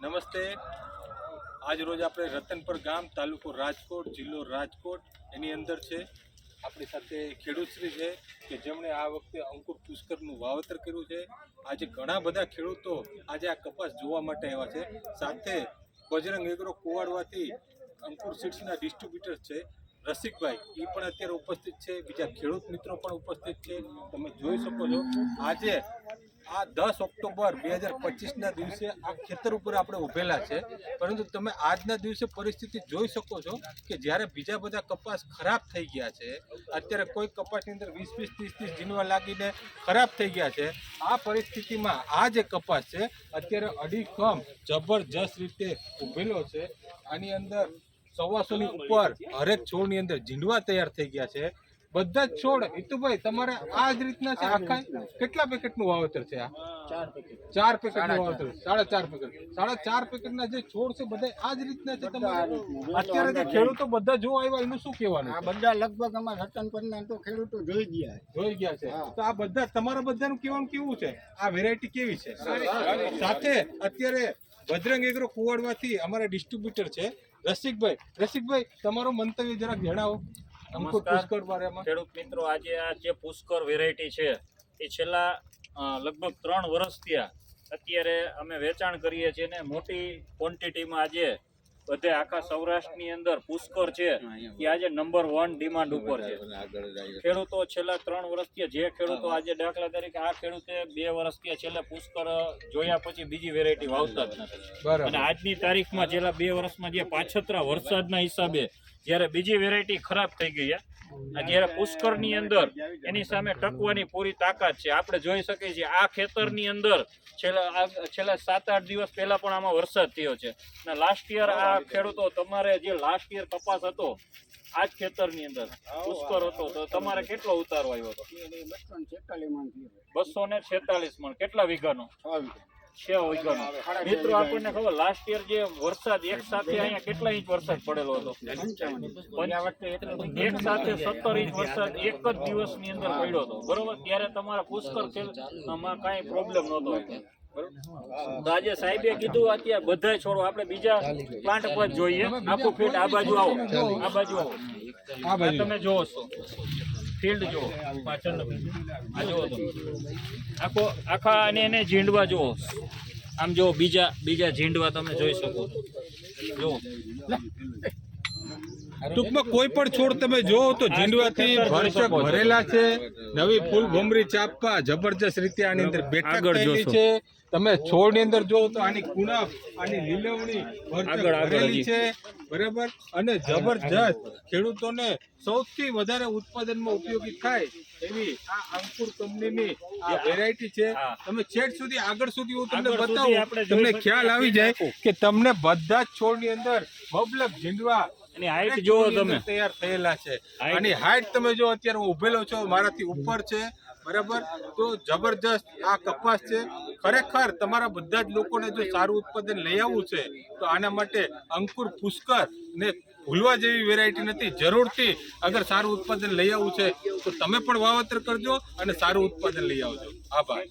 નમસ્તે। આજ રોજ આપણે રતનપર ગામ, તાલુકો રાજકોટ, જિલ્લો રાજકોટ એની અંદર છે। આપણી સાથે ખેડૂતશ્રી છે કે જેમણે આ વખતે અંકુર પુષ્કરનું વાવેતર કર્યું છે। આજે ઘણા બધા ખેડૂતો આજે આ કપાસ જોવા માટે આવ્યા છે। સાથે બજરંગ એગ્રો કુવાડવાથી અંકુર સીડ્સના ડિસ્ટ્રીબ્યુટર છે રસિકભાઈ, એ પણ અત્યારે ઉપસ્થિત છે। બીજા ખેડૂત મિત્રો પણ ઉપસ્થિત છે। તમે જોઈ શકો છો આજે આ 10 ઓક્ટોબર 2025ના દિવસે આ ખેતર ઉપર આપણે ઉભેલા છે, પરંતુ તમે આજના દિવસે પરિસ્થિતિ જોઈ શકો છો કે જ્યારે બીજા બધા કપાસ ખરાબ થઈ ગયા છે, અત્યારે કોઈ કપાસની અંદર 20-20, 30-30 જીનવા લાગીને ખરાબ થઈ ગયા છે। આ પરિસ્થિતિમાં આ જે કપાસ છે અત્યારે અડીખમ જબરજસ્ત રીતે ઉભેલો છે। આની અંદર 125ની ઉપર હરેક છોડની અંદર જીંડવા તૈયાર થઈ ગયા છે। બધા જ છોડ હિતુભાઈ તમારે આ જ રીતના છે? આખા કેટલા પેકેટનું વાવેતર છે? આ 4 પેકેટનું વાવેતર, 4.5 પેકેટ, 4.5 પેકેટના જે છોડ છે બધા આ જ રીતના છે તમારે? અત્યારે જે ખેડૂતો બધા જો આવ્યા એનું શું કહેવાનું? આ બધા લગભગ અમારા રતનપરના તો ખેડૂતો જોઈ ગયા છે। તો આ બધા તમારા બધાનું કહેવાનું કેવું છે? આ વેરાયટી કેવી છે? સાથે અત્યારે બજરંગ એગ્રો કુવાડવાથી અમારા ડિસ્ટ્રીબ્યુટર છે રસિકભાઈ, તમારું મંતવ્ય જરાક જણાવો અંકુર પુષ્કર બારેમાં। ખેડૂત મિત્રો, આજે આ જે પુષ્કર વેરાયટી છે એ છેલ્લા લગભગ 3 વર્ષથી અત્યારે અમે વેચાણ કરીએ છીએ ને મોટી ક્વોન્ટિટીમાં આજે બધે આખા સૌરાષ્ટ્રની અંદર પુષ્કર છે એ આજે નંબર 1 ડિમાન્ડ ઉપર છે। ખેડૂતો છેલ્લા 3 વર્ષથી, જે ખેડૂતો આજે દાખલા તરીકે આ ખેડૂતે 2 વર્ષથી છેલ્લા પુષ્કર જોયા પછી બીજી વેરાયટી વાવતા જ નથી, અને આજની તારીખમાં છેલ્લા 2 વર્ષમાં જે પાછતરા વરસાદના હિસાબે જ્યારે બીજી વેરાયટી ખરાબ થઈ ગઈ, જ્યારે પુષ્કરની અંદર એની સામે ટકવાની પૂરી તાકાત છે। આપણે જોઈ શકીએ છીએ આ ખેતરની અંદર છેલ્લા 7-8 દિવસ પહેલા પણ આમાં વરસાદ થયો છે, અને લાસ્ટ યર આ ખેડૂતો તમારે જે લાસ્ટ યર કપાસ હતો આ જ ખેતરની અંદર પુષ્કર હતો, તો તમારે કેટલો ઉતારો આવ્યો હતો? 246 મણ। કેટલા વીઘાનો? 6 વીઘાનો। મિત્રો, આપણને ખબર લાસ્ટ યર જે વરસાદ એક સાથે અહીંયા કેટલા ઇંચ વરસાદ પડેલો હતો? એક સાથે 17 ઇંચ વરસાદ એક જ દિવસની અંદર પડ્યો હતો, બરોબર? ત્યારે તમારા પુષ્કર માં કાંઈ પ્રોબ્લેમ નહોતો। તો આજે સાહેબે કીધું અત્યારે બધા છોડો આપણે બીજા પ્લાન્ટ પર જોઈએ, આખું ફીટ આ બાજુ આવો, આ બાજુ આવો, તમે જોવો છો ફિલ્ડ જુઓ પાછળ, આ જુઓ તો આખા અને એને ઝીંડવા જુઓ, આમ જુઓ બીજા ઝીંડવા તમે જોઈ શકો છો। ટૂંકમાં કોઈ પણ છોડ તમે જોવો તો ઝીંડવાથી ભરસક ભરેલા છે। નવી ફૂલ ભમરી ચાપવા જબરજસ્ત રીતે આની અંદર બેઠક થયેલી છે। તમે છોડની અંદર જોવો તો આની કુણપ, આની લીલવણી ભરેલી છે, બરાબર? અને જબરજસ્ત ખેડૂતોને સૌથી વધારે ઉત્પાદનમાં ઉપયોગી થાય એવી આ અંકુર કંપનીની આ વેરાયટી છે। તમે છેડ સુધી આગળ સુધી હું તમને બતાવું, તમને ખ્યાલ આવી જાય કે તમને બધા જ છોડની અંદર મબલક ઝીંડવા એની હાઈટ જોવો તમે તૈયાર થયેલા છે। આની હાઈટ તમે જો અત્યારે હું ઉભેલો છો મારાથી ઉપર છે, બરાબર? તો જબરજસ્ત આ કપાસ છે। ખરેખર તમારા બધા જ લોકોને જો સારું ઉત્પાદન લઈ આવવું છે તો આના માટે અંકુર પુષ્કર ને ભૂલવા જેવી વેરાયટી નથી। જરૂરથી અગર સારું ઉત્પાદન લઈ આવવું છે તો તમે પણ વાવેતર કરજો અને સારું ઉત્પાદન લઈ આવજો। આભાર।